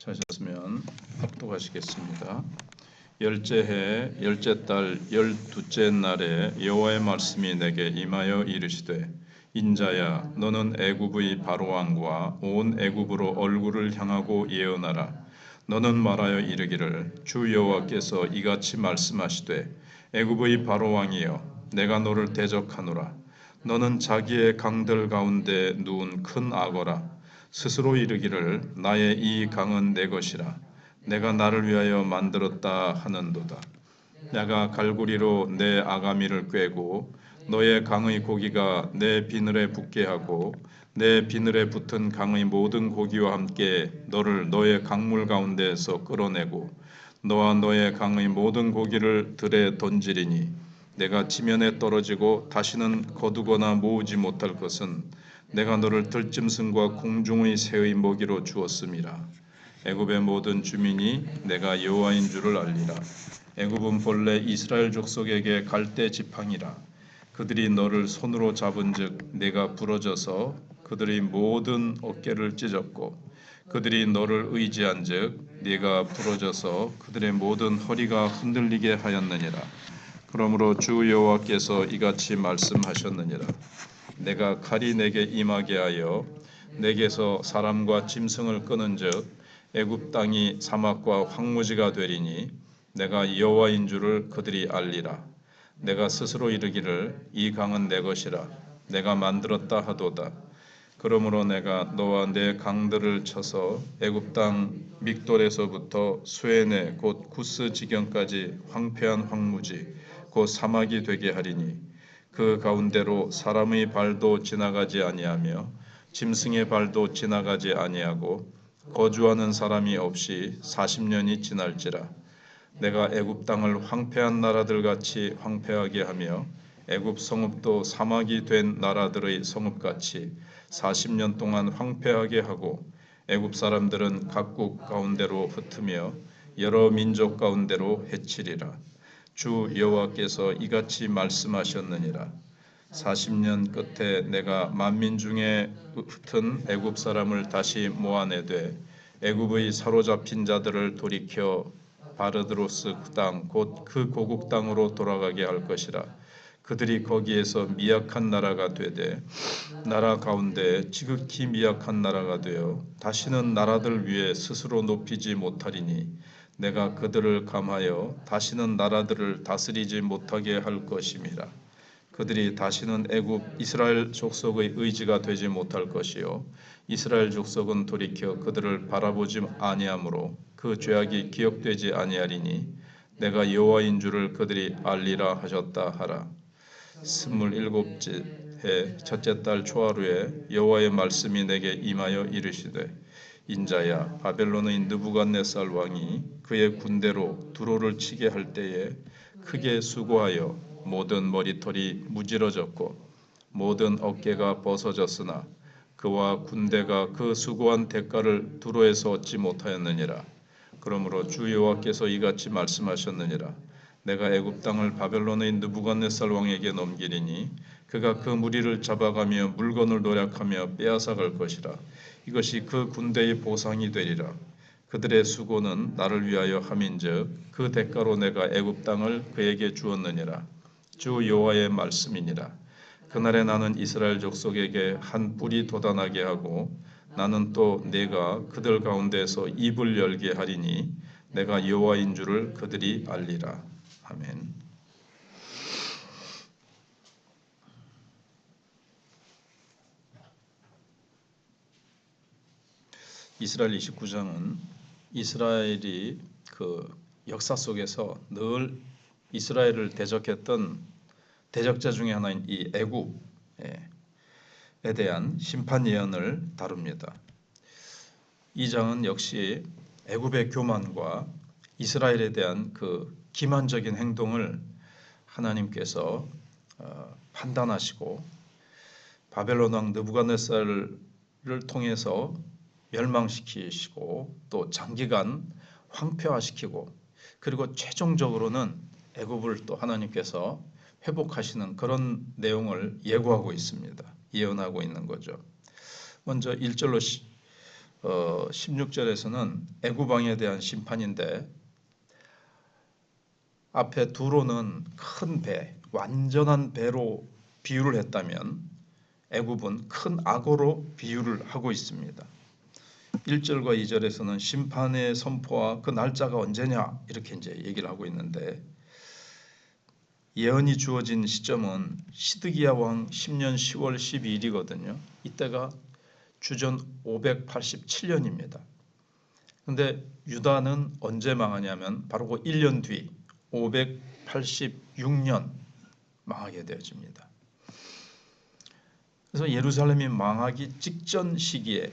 찾으셨으면 합독하시겠습니다. 열째 해 열째 달 12째 날에 여호와의 말씀이 내게 임하여 이르시되 인자야 너는 애굽의 바로왕과 온 애굽으로 얼굴을 향하고 예언하라. 너는 말하여 이르기를 주 여호와께서 이같이 말씀하시되 애굽의 바로왕이여 내가 너를 대적하노라. 너는 자기의 강들 가운데 누운 큰 악어라. 스스로 이르기를 나의 이 강은 내 것이라 내가 나를 위하여 만들었다 하는도다. 내가 갈고리로 내 아가미를 꿰고 너의 강의 고기가 내 비늘에 붙게 하고 내 비늘에 붙은 강의 모든 고기와 함께 너를 너의 강물 가운데에서 끌어내고 너와 너의 강의 모든 고기를 들에 던지리니 내가 지면에 떨어지고 다시는 거두거나 모으지 못할 것은 내가 너를 들짐승과 공중의 새의 먹이로 주었음이라. 애굽의 모든 주민이 내가 여호와인 줄을 알리라. 애굽은 본래 이스라엘 족속에게 갈대 지팡이라. 그들이 너를 손으로 잡은즉 내가 부러져서 그들의 모든 어깨를 찢었고 그들이 너를 의지한즉 네가 부러져서 그들의 모든 허리가 흔들리게 하였느니라. 그러므로 주 여호와께서 이같이 말씀하셨느니라. 내가 칼이 내게 임하게 하여 내게서 사람과 짐승을 끄는즉 애굽 땅이 사막과 황무지가 되리니 내가 여호와인 줄을 그들이 알리라. 내가 스스로 이르기를 이 강은 내 것이라 내가 만들었다 하도다. 그러므로 내가 너와 내 강들을 쳐서 애굽 땅 믹돌에서부터 수에네 곧 구스 지경까지 황폐한 황무지 곧 사막이 되게 하리니 그 가운데로 사람의 발도 지나가지 아니하며 짐승의 발도 지나가지 아니하고 거주하는 사람이 없이 40년이 지날지라. 내가 애굽 땅을 황폐한 나라들 같이 황폐하게 하며 애굽 성읍도 사막이 된 나라들의 성읍같이 40년 동안 황폐하게 하고 애굽 사람들은 각국 가운데로 흩으며 여러 민족 가운데로 해치리라. 주 여호와께서 이같이 말씀하셨느니라. 40년 끝에 내가 만민 중에 흩은 애굽 사람을 다시 모아내되 애굽의 사로잡힌 자들을 돌이켜 바르드로스 땅 곧 그 고국 땅으로 돌아가게 할 것이라. 그들이 거기에서 미약한 나라가 되되 나라 가운데 지극히 미약한 나라가 되어 다시는 나라들 위에 스스로 높이지 못하리니 내가 그들을 감하여 다시는 나라들을 다스리지 못하게 할 것임이라. 그들이 다시는 애굽 이스라엘 족속의 의지가 되지 못할 것이요 이스라엘 족속은 돌이켜 그들을 바라보지 아니하므로 그 죄악이 기억되지 아니하리니 내가 여호와인 줄을 그들이 알리라 하셨다 하라. 27째 해 첫째 달 초하루에 여호와의 말씀이 내게 임하여 이르시되 인자야 바벨론의 느부갓네살 왕이 그의 군대로 두로를 치게 할 때에 크게 수고하여 모든 머리털이 무질어졌고 모든 어깨가 벗어졌으나 그와 군대가 그 수고한 대가를 두로에서 얻지 못하였느니라. 그러므로 주 여호와께서 이같이 말씀하셨느니라. 내가 애굽 땅을 바벨론의 느부갓네살 왕에게 넘기리니 그가 그 무리를 잡아가며 물건을 노략하며 빼앗아갈 것이라. 이것이 그 군대의 보상이 되리라. 그들의 수고는 나를 위하여 함인즉 그 대가로 내가 애굽 땅을 그에게 주었느니라. 주 여호와의 말씀이니라. 그날에 나는 이스라엘 족속에게 한 뿔이 돋아나게 하고 나는 또 내가 그들 가운데서 입을 열게 하리니 내가 여호와인 줄을 그들이 알리라. 아멘. 이스라엘 29장은 이스라엘이 그 역사 속에서 늘 이스라엘을 대적했던 대적자 중에 하나인 이 애굽에 대한 심판 예언을 다룹니다. 이 장은 역시 애굽의 교만과 이스라엘에 대한 그 기만적인 행동을 하나님께서 판단하시고 바벨론 왕 느부갓네살을 통해서 멸망시키시고 또 장기간 황폐화시키고 그리고 최종적으로는 애굽을 또 하나님께서 회복하시는 그런 내용을 예고하고 있습니다. 예언하고 있는 거죠. 먼저 1절로 16절에서는 애굽 왕에 대한 심판인데 앞에 두로는 큰 배, 완전한 배로 비유를 했다면 애굽은 큰 악어로 비유를 하고 있습니다. 1절과 2절에서는 심판의 선포와 그 날짜가 언제냐 이렇게 이제 얘기를 하고 있는데 예언이 주어진 시점은 시드기야 왕 10년 10월 12일이거든요. 이때가 주전 587년입니다. 근데 유다는 언제 망하냐면 바로 그 1년 뒤 586년 망하게 되어집니다. 그래서 예루살렘이 망하기 직전 시기에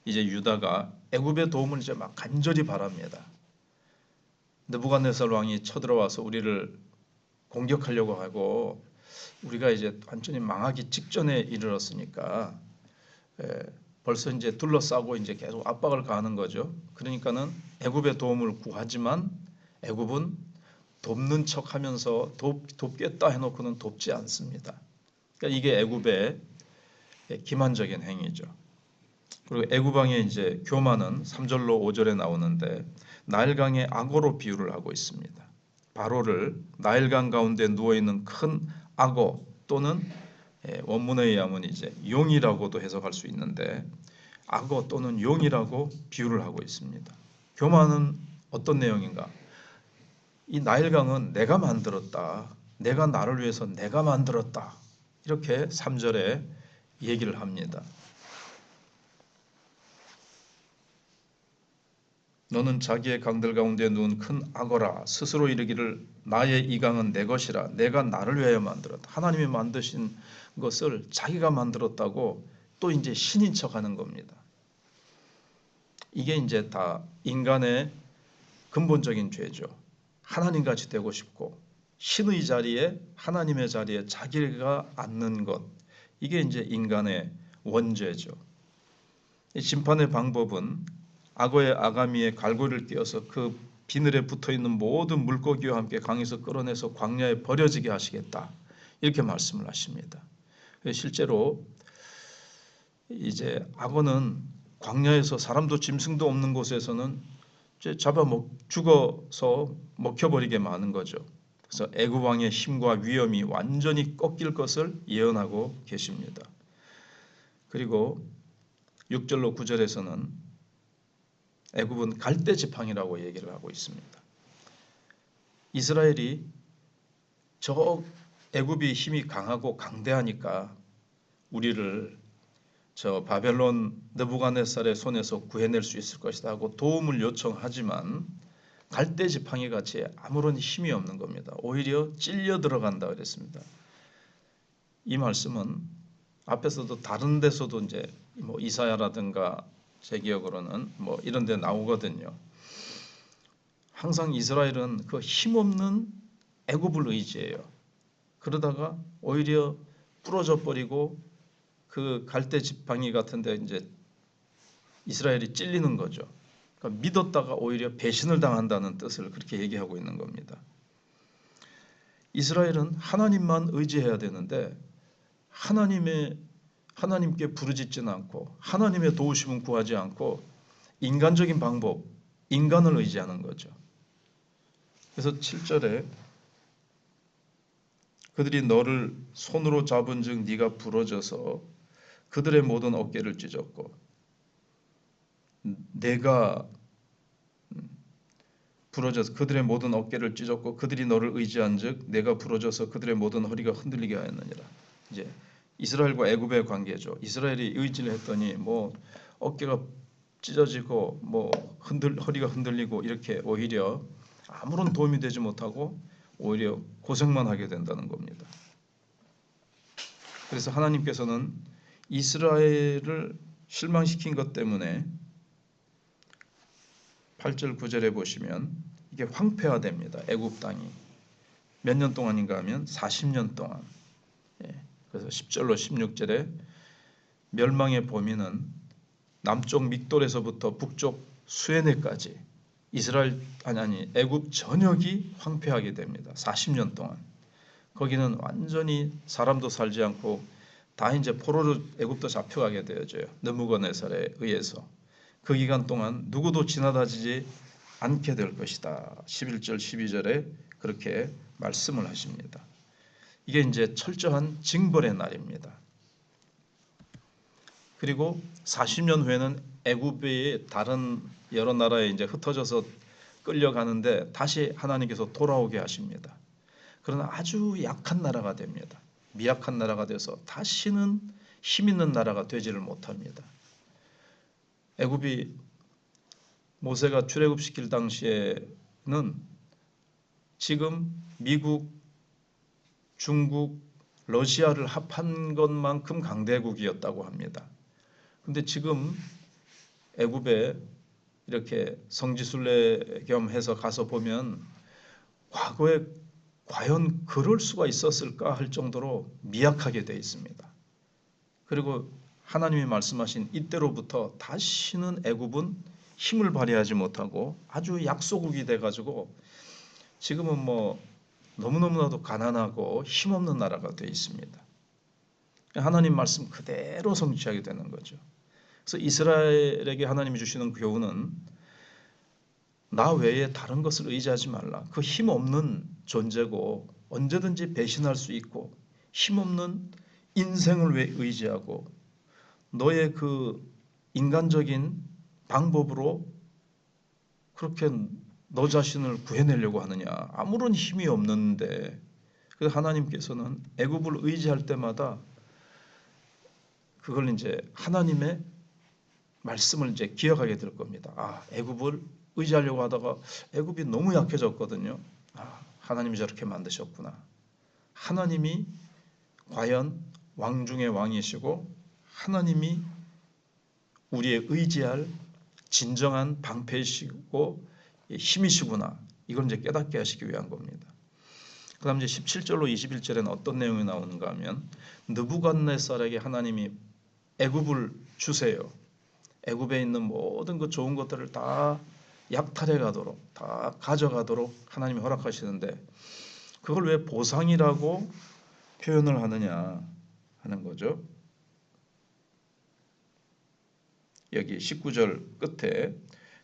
이제 유다가 애굽의 도움을 이제 막 간절히 바랍니다. 느부갓네살 왕이 쳐들어와서 우리를 공격하려고 하고 우리가 이제 완전히 망하기 직전에 이르렀으니까 벌써 이제 둘러싸고 이제 계속 압박을 가하는 거죠. 그러니까는 애굽의 도움을 구하지만 애굽은 돕는 척하면서 돕겠다 해놓고는 돕지 않습니다. 그러니까 이게 애굽의 기만적인 행위죠. 그리고 애굽 왕의 이제 교만은 3절로 5절에 나오는데 나일강의 악어로 비유를 하고 있습니다. 바로를 나일강 가운데 누워 있는 큰 악어 또는 원문에 의하면 이제 용이라고도 해석할 수 있는데 악어 또는 용이라고 비유를 하고 있습니다. 교만은 어떤 내용인가? 이 나일강은 내가 만들었다. 내가 나를 위해서 내가 만들었다. 이렇게 3절에 얘기를 합니다. 너는 자기의 강들 가운데 누운 큰 악어라. 스스로 이르기를 나의 이 강은 내 것이라. 내가 나를 위하여 만들었다. 하나님이 만드신 것을 자기가 만들었다고 또 이제 신인 척하는 겁니다. 이게 이제 다 인간의 근본적인 죄죠. 하나님같이 되고 싶고 신의 자리에 하나님의 자리에 자기가 앉는 것. 이게 이제 인간의 원죄죠. 이 심판의 방법은 악어의 아가미에 갈고리를 띄어서 그 비늘에 붙어있는 모든 물고기와 함께 강에서 끌어내서 광야에 버려지게 하시겠다. 이렇게 말씀을 하십니다. 실제로 이제 악어는 광야에서 사람도 짐승도 없는 곳에서는 이제 죽어서 먹혀버리게 마는 거죠. 그래서 애굽 왕의 힘과 위엄이 완전히 꺾일 것을 예언하고 계십니다. 그리고 6절로 9절에서는 애굽은 갈대 지팡이라고 얘기를 하고 있습니다. 이스라엘이 저 애굽이 힘이 강하고 강대하니까 우리를 저 바벨론 느부갓네살의 손에서 구해낼 수 있을 것이다 하고 도움을 요청하지만 갈대 지팡이 같이 아무런 힘이 없는 겁니다. 오히려 찔려 들어간다 그랬습니다. 이 말씀은 앞에서도 다른 데서도 이제 뭐 이사야라든가 제 기억으로는 뭐 이런 데 나오거든요. 항상 이스라엘은 그 힘없는 애굽을 의지해요. 그러다가 오히려 부러져 버리고 그 갈대 지팡이 같은 데 이제 이스라엘이 찔리는 거죠. 그러니까 믿었다가 오히려 배신을 당한다는 뜻을 그렇게 얘기하고 있는 겁니다. 이스라엘은 하나님만 의지해야 되는데 하나님께 부르짖지는 않고 하나님의 도우심은 구하지 않고 인간적인 방법, 인간을 의지하는 거죠. 그래서 7절에 그들이 너를 손으로 잡은 즉 네가 부러져서 그들의 모든 어깨를 찢었고 내가 부러져서 그들의 모든 어깨를 찢었고 그들이 너를 의지한 즉 내가 부러져서 그들의 모든 허리가 흔들리게 하였느니라. 이제 이스라엘과 애굽의 관계죠. 이스라엘이 의지를 했더니 뭐 어깨가 찢어지고 뭐 허리가 흔들리고 이렇게 오히려 아무런 도움이 되지 못하고 오히려 고생만 하게 된다는 겁니다. 그래서 하나님께서는 이스라엘을 실망시킨 것 때문에 8절 9절에 보시면 이게 황폐화됩니다. 애굽 땅이 몇 년 동안인가 하면 40년 동안. 그래서 10절로 16절에 멸망의 범위는 남쪽 믹돌에서부터 북쪽 수에네까지 애굽 전역이 황폐하게 됩니다. 40년 동안. 거기는 완전히 사람도 살지 않고 다 이제 포로로 애굽도 잡혀가게 되어져요. 느부갓네살에 의해서. 그 기간 동안 누구도 지나다니지 않게 될 것이다. 11절 12절에 그렇게 말씀을 하십니다. 이게 이제 철저한 징벌의 날입니다. 그리고 40년 후에는 애굽의 다른 여러 나라에 이제 흩어져서 끌려가는데 다시 하나님께서 돌아오게 하십니다. 그러나 아주 약한 나라가 됩니다. 미약한 나라가 돼서 다시는 힘 있는 나라가 되지를 못합니다. 애굽이 모세가 출애굽시킬 당시에는 지금 미국, 중국, 러시아를 합한 것만큼 강대국이었다고 합니다. 근데 지금 애굽에 이렇게 성지순례 겸 해서 가서 보면 과거에 과연 그럴 수가 있었을까 할 정도로 미약하게 되어 있습니다. 그리고 하나님이 말씀하신 이때로부터 다시는 애굽은 힘을 발휘하지 못하고 아주 약소국이 돼가지고 지금은 뭐 너무너무나도 가난하고 힘없는 나라가 되어 있습니다. 하나님 말씀 그대로 성취하게 되는 거죠. 그래서 이스라엘에게 하나님이 주시는 교훈은 나 외에 다른 것을 의지하지 말라. 그 힘없는 존재고 언제든지 배신할 수 있고 힘없는 인생을 왜 의지하고 너의 그 인간적인 방법으로 그렇게 너 자신을 구해내려고 하느냐. 아무런 힘이 없는데 그래서 하나님께서는 애굽을 의지할 때마다 그걸 이제 하나님의 말씀을 이제 기억하게 될 겁니다. 아, 애굽을 의지하려고 하다가 애굽이 너무 약해졌거든요. 아, 하나님이 저렇게 만드셨구나. 하나님이 과연 왕 중의 왕이시고 하나님이 우리의 의지할 진정한 방패이시고 힘이시구나. 이걸 이제 깨닫게 하시기 위한 겁니다. 그 다음 이제 17절로 21절에는 어떤 내용이 나오는가 하면 느부갓네살에게 하나님이 애굽을 주세요. 애굽에 있는 모든 그 좋은 것들을 다 약탈해 가도록 다 가져가도록 하나님이 허락하시는데 그걸 왜 보상이라고 표현을 하느냐 하는 거죠. 여기 19절 끝에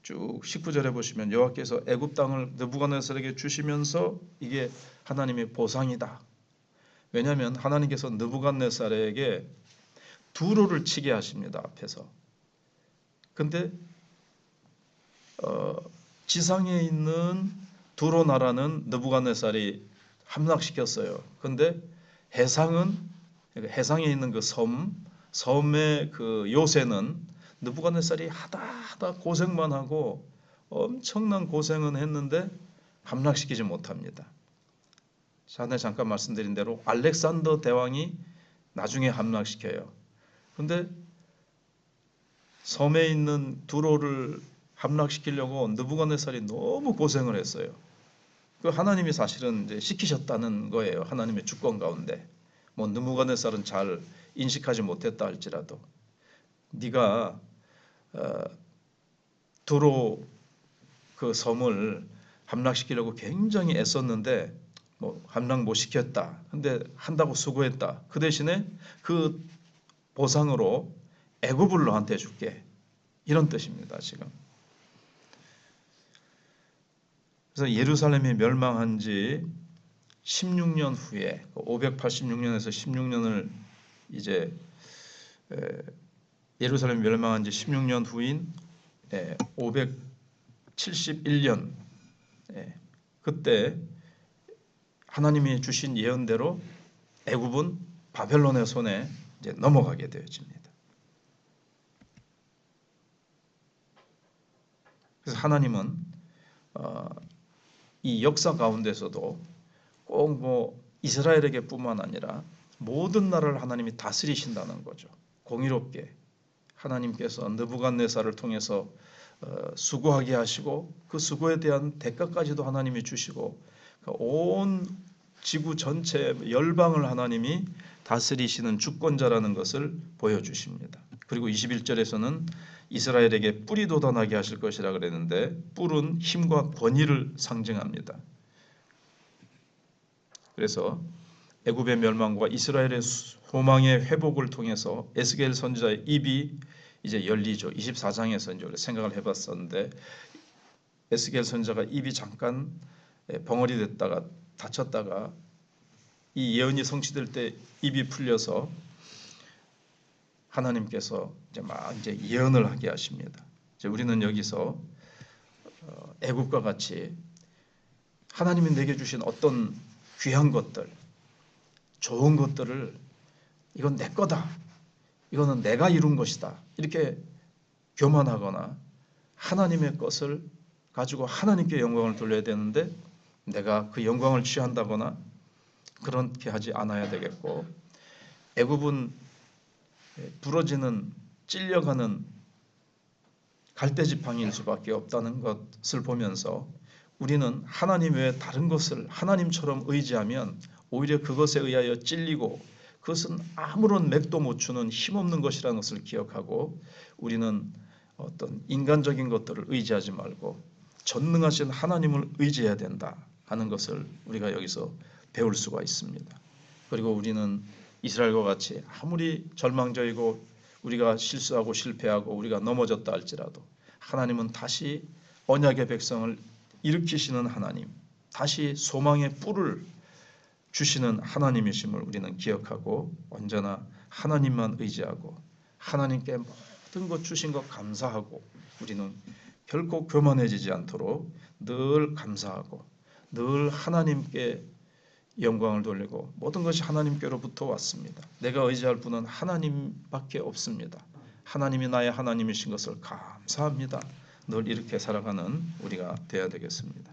쭉 19절에 보시면 여호와께서 애굽 땅을 느부갓네살에게 주시면서 이게 하나님의 보상이다. 왜냐하면 하나님께서 느부갓네살에게 두로를 치게 하십니다. 앞에서. 근데 지상에 있는 두로 나라는 느부갓네살이 함락시켰어요. 근데 해상에 있는 그 섬의 그 요새는 느부갓네살이 하다 고생만 하고 엄청난 고생은 했는데 함락시키지 못합니다. 전에 잠깐 말씀드린 대로 알렉산더 대왕이 나중에 함락시켜요. 근데 섬에 있는 두로를 함락시키려고 느부갓네살이 너무 고생을 했어요. 그 하나님이 사실은 이제 시키셨다는 거예요. 하나님의 주권 가운데. 뭐 느부갓네살은 잘 인식하지 못했다 할지라도 네가 두로 그 섬을 함락시키려고 굉장히 애썼는데 뭐 함락 못 시켰다. 근데 한다고 수고했다. 그 대신에 그 보상으로 애굽을 너한테 줄게. 이런 뜻입니다. 지금. 그래서 예루살렘이 멸망한 지 16년 후에 586년에서 16년을 이제 예루살렘이 멸망한 지 16년 후인 571년 그때 하나님이 주신 예언대로 애굽은 바벨론의 손에 이제 넘어가게 되어집니다. 그래서 하나님은 이 역사 가운데서도 꼭 뭐 이스라엘에게뿐만 아니라 모든 나라를 하나님이 다스리신다는 거죠. 공의롭게 하나님께서 느부갓네살을 통해서 수고하게 하시고 그 수고에 대한 대가까지도 하나님이 주시고 온 지구 전체 열방을 하나님이 다스리시는 주권자라는 것을 보여주십니다. 그리고 21절에서는 이스라엘에게 뿔이 돋아나게 하실 것이라 그랬는데 뿔은 힘과 권위를 상징합니다. 그래서 애굽의 멸망과 이스라엘의 소망의 회복을 통해서 에스겔 선지자의 입이 이제 열리죠. 24장에서 이제 우리가 생각을 해봤었는데 에스겔 선지자가 입이 잠깐 벙어리 됐다가 다쳤다가 이 예언이 성취될 때 입이 풀려서 하나님께서 이제 예언을 하게 하십니다. 이제 우리는 여기서 애굽과 같이 하나님이 내게 주신 어떤 귀한 것들, 좋은 것들을 이건 내 거다, 이거는 내가 이룬 것이다 이렇게 교만하거나 하나님의 것을 가지고 하나님께 영광을 돌려야 되는데 내가 그 영광을 취한다거나 그렇게 하지 않아야 되겠고, 애굽은 부러지는 찔려가는 갈대지팡이일 수밖에 없다는 것을 보면서 우리는 하나님 외에 다른 것을 하나님처럼 의지하면 오히려 그것에 의하여 찔리고 그것은 아무런 맥도 못 추는 힘없는 것이라는 것을 기억하고 우리는 어떤 인간적인 것들을 의지하지 말고 전능하신 하나님을 의지해야 된다 하는 것을 우리가 여기서 배울 수가 있습니다. 그리고 우리는 이스라엘과 같이 아무리 절망적이고 우리가 실수하고 실패하고 우리가 넘어졌다 할지라도 하나님은 다시 언약의 백성을 일으키시는 하나님, 다시 소망의 뿔을 주시는 하나님이심을 우리는 기억하고 언제나 하나님만 의지하고 하나님께 모든 것 주신 것 감사하고 우리는 결코 교만해지지 않도록 늘 감사하고 늘 하나님께 영광을 돌리고 모든 것이 하나님께로부터 왔습니다. 내가 의지할 분은 하나님밖에 없습니다. 하나님이 나의 하나님이신 것을 감사합니다. 늘 이렇게 살아가는 우리가 되어야 되겠습니다.